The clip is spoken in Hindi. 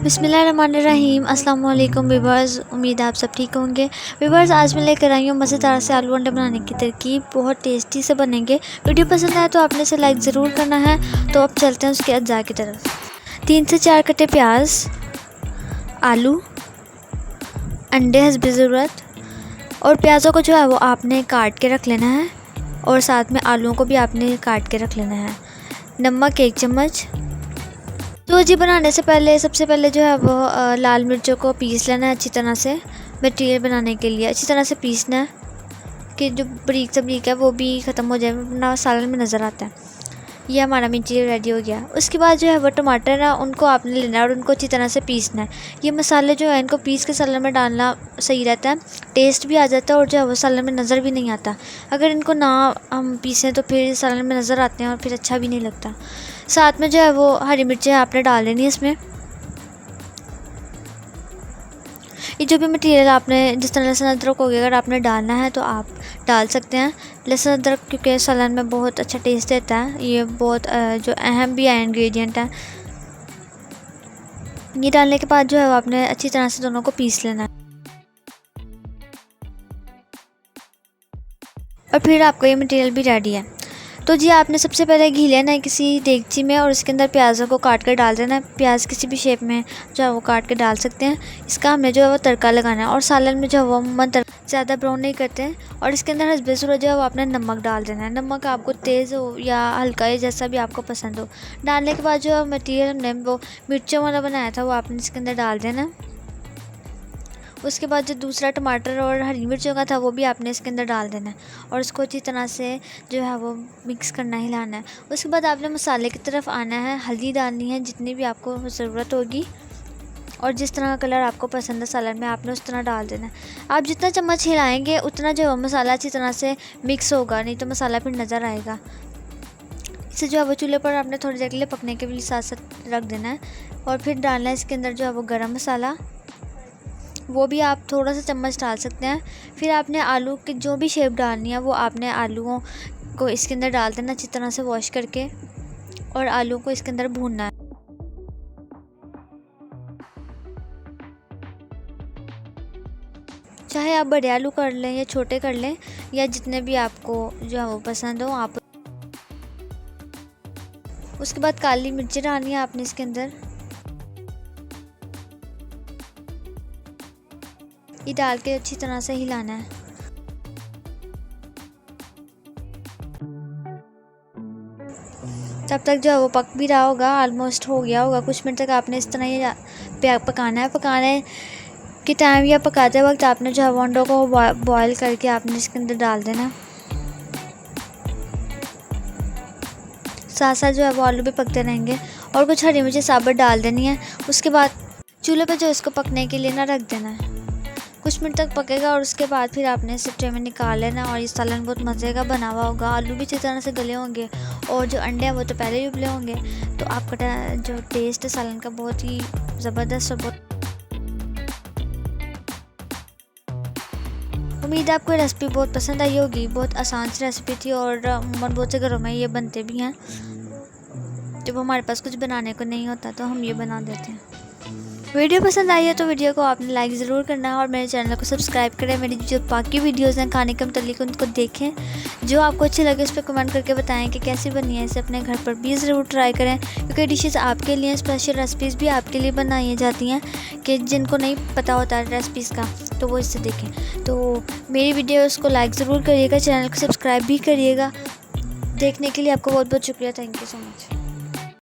बिस्मिल्लाहिर्रहमानिर्रहीम। अस्सलाम वालेकुम व्यूअर्स, उम्मीद है आप सब ठीक होंगे। व्यूअर्स, आज मैं लेकर आई हूँ मज़ेदार से आलू अंडे बनाने की तरकीब। बहुत टेस्टी से बनेंगे। वीडियो पसंद आए तो आपने इसे लाइक ज़रूर करना है। तो अब चलते हैं उसके अज्जा की तरफ। 3 से 4 कटे प्याज, आलू, अंडे हस्बे ज़रूरत। और प्याज़ों को जो है वो आपने काट के रख लेना है और साथ में आलूओं को भी आपने काट के रख लेना है। नमक 1 चम्मच। तो जी बनाने से पहले सबसे पहले जो है वो लाल मिर्चों को पीस लेना है अच्छी तरह से। मटीरियल बनाने के लिए अच्छी तरह से पीसना है कि जो बारीक से बारीक है वो भी ख़त्म हो जाए, वरना सालन में नज़र आता है। ये हमारा मटीरियल रेडी हो गया। उसके बाद जो है वो टमाटर है उनको आपने लेना है और उनको अच्छी तरह से पीसना है। ये मसाले जो है इनको पीस के सालन में डालना सही रहता है, टेस्ट भी आ जाता है और जो है वो सालन में नज़र भी नहीं आता। अगर इनको ना हम पीसें तो फिर सालन में नज़र आते हैं और फिर अच्छा भी नहीं लगता। साथ में जो है वो हरी मिर्चें आपने डाल लेनी है इसमें। ये जो भी मटेरियल आपने जिस तरह लहसुन अदरक हो गया, अगर आपने डालना है तो आप डाल सकते हैं लहसुन अदरक, क्योंकि सालन में बहुत अच्छा टेस्ट देता है। ये बहुत जो अहम भी है इंग्रेडिएंट है। ये डालने के बाद जो है वो आपने अच्छी तरह से दोनों को पीस लेना है और फिर आपका ये मटेरियल भी रेडी है। तो जी आपने सबसे पहले घी लेना है किसी देगची में और इसके अंदर प्याज़ों को काट कर डाल देना है। प्याज किसी भी शेप में जो है वो काट के डाल सकते हैं। इसका हमने जो है वो तड़का लगाना है और सालन में जो है वो अमूमन ज़्यादा ब्राउन नहीं करते हैं। और इसके अंदर हस्बे ज़रूरत जो है वो आपने नमक डाल देना है। नमक आपको तेज़ हो या हल्का या जैसा भी आपको पसंद हो। डालने के बाद जो मटीरियल हमने वो मिर्चों वाला बनाया था वो आपने इसके अंदर डाल देना। उसके बाद जो दूसरा टमाटर और हरी मिर्चों का था वो भी आपने इसके अंदर डाल देना है और उसको अच्छी तरह से जो है वो मिक्स करना, हिलाना है। उसके बाद आपने मसाले की तरफ आना है। हल्दी डालनी है जितनी भी आपको ज़रूरत होगी और जिस तरह का कलर आपको पसंद है सालन में आपने उस तरह डाल देना है। आप जितना चम्मच हिलाएंगे उतना जो है मसाला अच्छी तरह से मिक्स होगा, नहीं तो मसाला फिर नज़र आएगा। इसे जो है वो चूल्हे पर आपने थोड़ी देर के लिए पकने के लिए साथ साथ रख देना है और फिर डालना है इसके अंदर जो है वो गरम मसाला, वो भी आप थोड़ा सा चम्मच डाल सकते हैं। फिर आपने आलू की जो भी शेप डालनी है वो आपने आलूओं को इसके अंदर डाल देना अच्छी तरह से वॉश करके और आलू को इसके अंदर भूनना है। चाहे आप बड़े आलू कर लें या छोटे कर लें या जितने भी आपको जो है वो पसंद हो आप। उसके बाद काली मिर्ची डालनी है आपने इसके अंदर। ये डाल के अच्छी तरह से हिलाना है। तब तक जो है वो पक भी रहा होगा, ऑलमोस्ट हो गया होगा। कुछ मिनट तक आपने इस तरह ये पकाना है। पकाने के टाइम या पकाते वक्त आपने जो है वो अंडों को बॉयल करके आपने इसके अंदर डाल देना। साथ साथ जो है वो आलू भी पकते रहेंगे और कुछ हरी मिर्ची साबुत डाल देनी है। उसके बाद चूल्हे पर जो इसको पकने के लिए ना रख देना है। कुछ मिनट तक पकेगा और उसके बाद फिर आपने इसे ट्रे में निकाल लेना और ये सालन बहुत मज़े का बना हुआ होगा। आलू भी अच्छी तरह से गले होंगे और जो अंडे हैं वो तो पहले ही उबले होंगे। तो आपका जो टेस्ट है सालन का बहुत ही ज़बरदस्त और बहुत। उम्मीद है आपको रेसिपी बहुत पसंद आई होगी। बहुत आसान सी रेसिपी थी और अमूमन बहुत से घरों में ये बनते भी हैं। जब हमारे पास कुछ बनाने को नहीं होता तो हम ये बना देते हैं। वीडियो पसंद आई है तो वीडियो को आपने लाइक ज़रूर करना है और मेरे चैनल को सब्सक्राइब करें। मेरी जो बाकी वीडियोस हैं खाने के मुतालिक उनको देखें। जो आपको अच्छी लगे उस पर कमेंट करके बताएं कि कैसी बनी है। इसे अपने घर पर भी ज़रूर ट्राई करें, क्योंकि डिशेस आपके लिए, स्पेशल रेसिपीज़ भी आपके लिए बनाई जाती हैं कि जिनको नहीं पता होता रेसिपीज़ का तो वो इससे देखें। तो मेरी वीडियोस को लाइक ज़रूर करिएगा, चैनल को सब्सक्राइब भी करिएगा। देखने के लिए आपको बहुत बहुत शुक्रिया। Thank you so much.